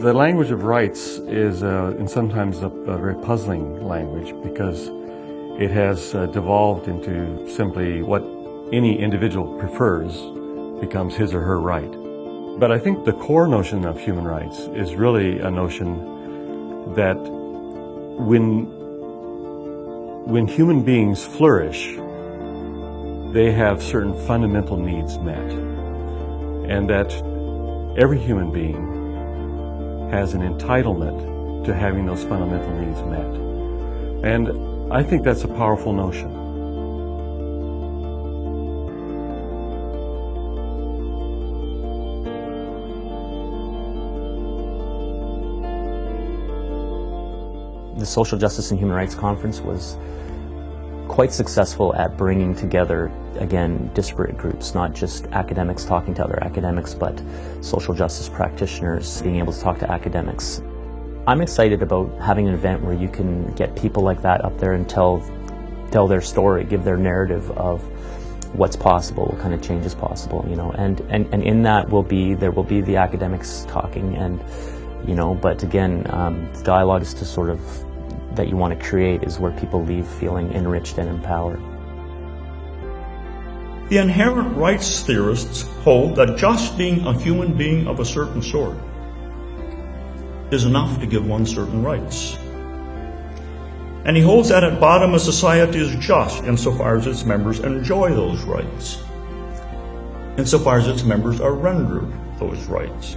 The language of rights is sometimes a very puzzling language because it has devolved into simply what any individual prefers becomes his or her right. But I think the core notion of human rights is really a notion that when human beings flourish, they have certain fundamental needs met, and that every human being has an entitlement to having those fundamental needs met. And I think that's a powerful notion. The Social Justice and Human Rights Conference was quite successful at bringing together, again, disparate groups, not just academics talking to other academics, but social justice practitioners being able to talk to academics. I'm excited about having an event where you can get people like that up there and tell their story, give their narrative of what's possible, what kind of change is possible, you know, and in that there will be the academics talking, and you know, but again, the dialogue is to sort of that you want to create is where people leave feeling enriched and empowered. The inherent rights theorists hold that just being a human being of a certain sort is enough to give one certain rights. And he holds that at bottom a society is just insofar as its members enjoy those rights, insofar as its members are rendered those rights.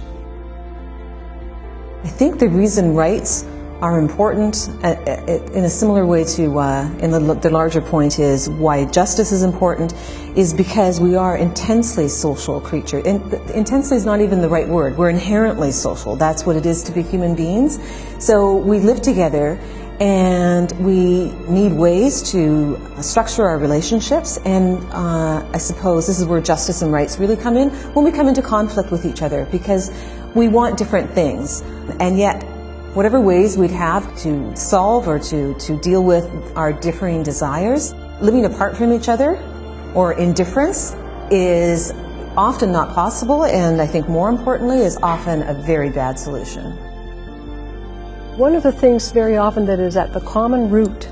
I think the reason rights are important in a similar way to the larger point is why justice is important is because we are intensely social creatures. Intensely is not even the right word. We're inherently social. That's what it is to be human beings. So we live together and we need ways to structure our relationships, and I suppose this is where justice and rights really come in, when we come into conflict with each other, because we want different things, and yet whatever ways we'd have to solve or to deal with our differing desires, living apart from each other or indifference is often not possible, and I think more importantly is often a very bad solution. One of the things very often that is at the common root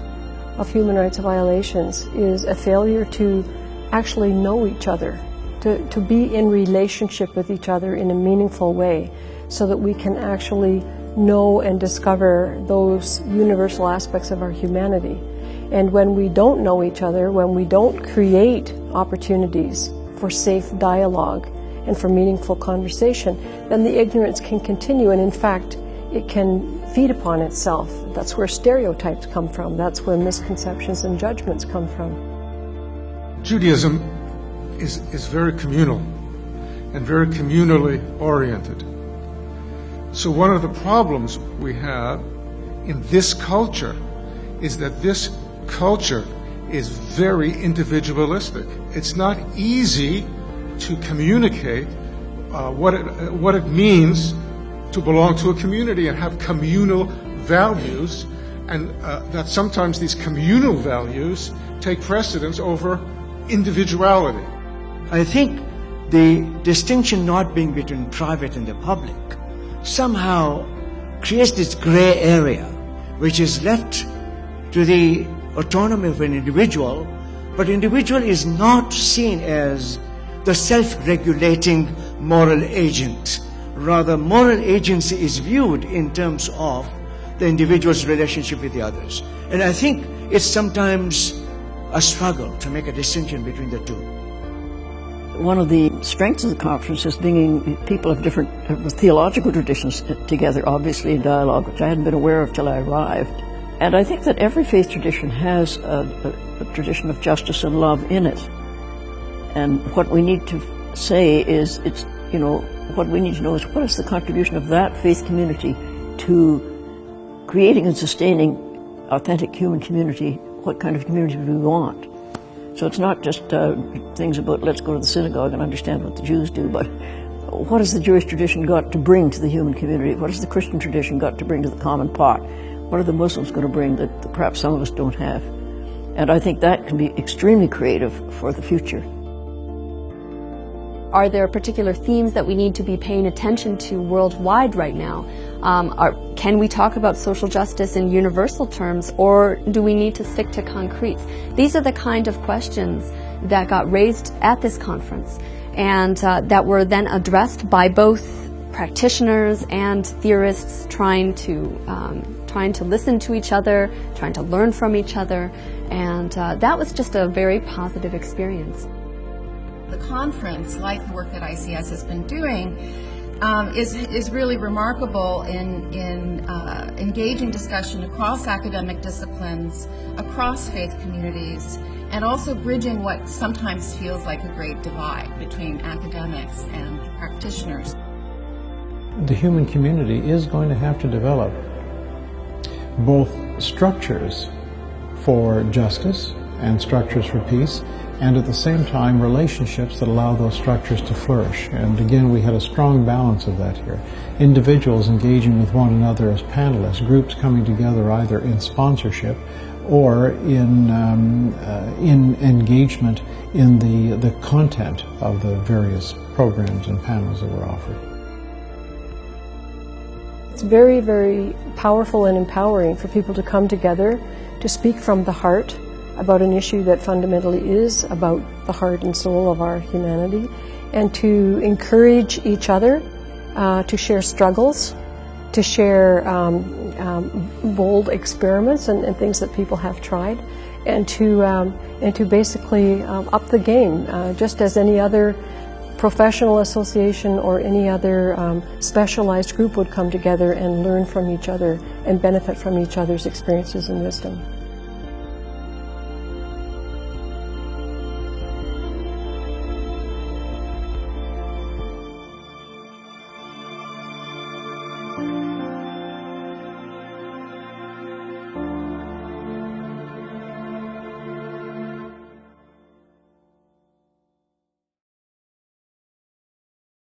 of human rights violations is a failure to actually know each other, to be in relationship with each other in a meaningful way, so that we can actually know and discover those universal aspects of our humanity. And when we don't know each other, when we don't create opportunities for safe dialogue and for meaningful conversation, then the ignorance can continue, and in fact, it can feed upon itself. That's where stereotypes come from. That's where misconceptions and judgments come from. Judaism is very communal and very communally oriented. So one of the problems we have in this culture is that this culture is very individualistic. It's not easy to communicate what it means to belong to a community and have communal values, and that sometimes these communal values take precedence over individuality. I think the distinction not being between private and the public somehow creates this gray area which is left to the autonomy of an individual, but individual is not seen as the self-regulating moral agent. Rather, moral agency is viewed in terms of the individual's relationship with the others. And I think it's sometimes a struggle to make a distinction between the two. One of the strengths of the conference is bringing people of different theological traditions together, obviously in dialogue, which I hadn't been aware of till I arrived. And I think that every faith tradition has a tradition of justice and love in it. And what we need to say is, what we need to know is what is the contribution of that faith community to creating and sustaining authentic human community. What kind of community do we want? So it's not just things about let's go to the synagogue and understand what the Jews do, but what has the Jewish tradition got to bring to the human community? What has the Christian tradition got to bring to the common pot? What are the Muslims going to bring that perhaps some of us don't have? And I think that can be extremely creative for the future. Are there particular themes that we need to be paying attention to worldwide right now? Can we talk about social justice in universal terms, or do we need to stick to concretes? These are the kind of questions that got raised at this conference, and that were then addressed by both practitioners and theorists, trying to listen to each other, trying to learn from each other, and that was just a very positive experience. The conference, like the work that ICS has been doing, is really remarkable in engaging discussion across academic disciplines, across faith communities, and also bridging what sometimes feels like a great divide between academics and practitioners. The human community is going to have to develop both structures for justice and structures for peace, and at the same time relationships that allow those structures to flourish. And again, we had a strong balance of that here. Individuals engaging with one another as panelists, groups coming together either in sponsorship or in engagement in the content of the various programs and panels that were offered. It's very, very powerful and empowering for people to come together to speak from the heart about an issue that fundamentally is about the heart and soul of our humanity, and to encourage each other to share struggles, to share bold experiments and things that people have tried, and to basically up the game, just as any other professional association or any other specialized group would come together and learn from each other and benefit from each other's experiences and wisdom.